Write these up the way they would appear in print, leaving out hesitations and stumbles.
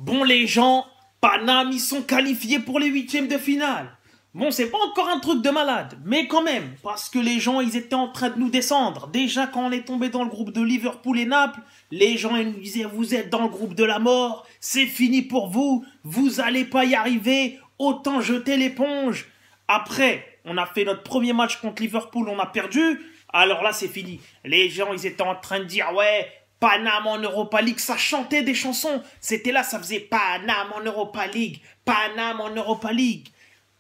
Bon les gens, Paname, ils sont qualifiés pour les huitièmes de finale. Bon, c'est pas encore un truc de malade, mais quand même, parce que les gens, ils étaient en train de nous descendre. Déjà, quand on est tombé dans le groupe de Liverpool et Naples, les gens, ils nous disaient, vous êtes dans le groupe de la mort, c'est fini pour vous, vous allez pas y arriver, autant jeter l'éponge. Après, on a fait notre premier match contre Liverpool, on a perdu, alors là, c'est fini. Les gens, ils étaient en train de dire, ouais, Paname en Europa League, ça chantait des chansons. C'était là, ça faisait Paname en Europa League, Paname en Europa League.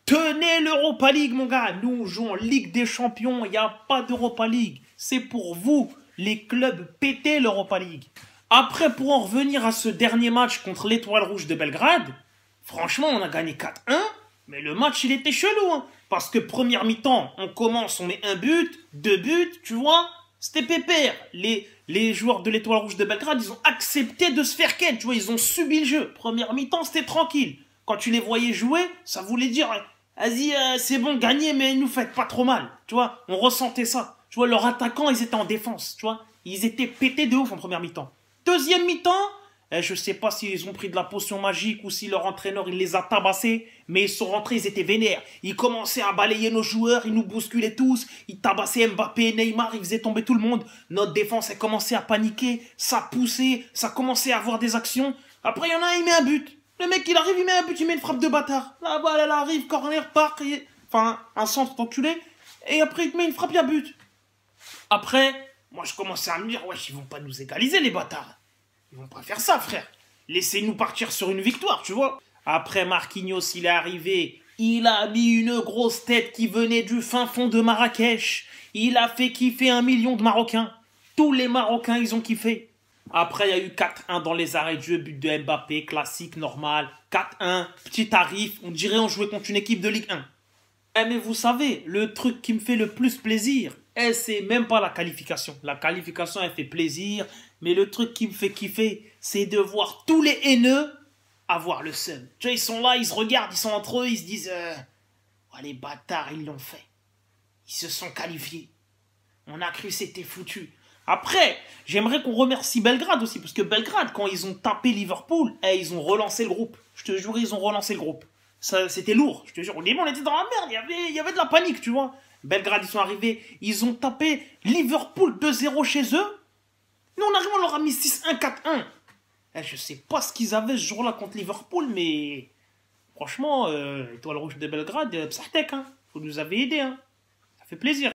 Tenez l'Europa League, mon gars. Nous, on joue en Ligue des Champions. Il n'y a pas d'Europa League. C'est pour vous, les clubs, pétez l'Europa League. Après, pour en revenir à ce dernier match contre l'Étoile Rouge de Belgrade, franchement, on a gagné 4-1. Mais le match, il était chelou. Hein, parce que première mi-temps, on commence, on met un but, 2 buts, tu vois. C'était pépère. Les joueurs de l'Étoile Rouge de Belgrade, ils ont accepté de se faire ken. Tu vois, ils ont subi le jeu. Première mi-temps, c'était tranquille. Quand tu les voyais jouer, ça voulait dire, vas-y, c'est bon, gagnez, mais nous faites pas trop mal. Tu vois, on ressentait ça. Tu vois, leurs attaquants, ils étaient en défense. Tu vois, ils étaient pétés de ouf en première mi-temps. Deuxième mi-temps, je sais pas s'ils ont pris de la potion magique ou si leur entraîneur, il les a tabassés, mais ils sont rentrés, ils étaient vénères. Ils commençaient à balayer nos joueurs, ils nous bousculaient tous, ils tabassaient Mbappé, Neymar, ils faisaient tomber tout le monde. Notre défense, elle commençait à paniquer, ça poussait, ça commençait à avoir des actions. Après, il y en a un, il met un but. Le mec, il arrive, il met un but, il met une frappe de bâtard. La balle, elle arrive, corner, parc, enfin, un centre enculé. Et après, il te met une frappe, il y a but. Après, moi, je commençais à me dire, wesh, ils vont pas nous égaliser, les bâtards. Ils vont pas faire ça, frère. Laissez-nous partir sur une victoire, tu vois. Après, Marquinhos, il est arrivé. Il a mis une grosse tête qui venait du fin fond de Marrakech. Il a fait kiffer 1 million de Marocains. Tous les Marocains, ils ont kiffé. Après, il y a eu 4-1 dans les arrêts de jeu, but de Mbappé, classique, normal. 4-1, petit tarif, on dirait on jouait contre une équipe de Ligue 1. Eh mais vous savez, le truc qui me fait le plus plaisir, c'est même pas la qualification. La qualification, elle fait plaisir, mais le truc qui me fait kiffer, c'est de voir tous les haineux avoir le seum. Tu vois, ils sont là, ils se regardent, ils sont entre eux, ils se disent oh, les bâtards, ils l'ont fait. Ils se sont qualifiés. On a cru que c'était foutu. Après, j'aimerais qu'on remercie Belgrade aussi, parce que Belgrade, quand ils ont tapé Liverpool, ils ont relancé le groupe. Je te jure, ils ont relancé le groupe. C'était lourd, je te jure. Au début, on était dans la merde, il y avait de la panique, tu vois. Belgrade, ils sont arrivés, ils ont tapé Liverpool 2-0 chez eux. Nous, on arrive, on leur a mis 6-1, 4-1. Je sais pas ce qu'ils avaient ce jour-là contre Liverpool, mais franchement, l'Étoile Rouge de Belgrade, Psartek, hein. Vous nous avez aidés, hein. Ça fait plaisir.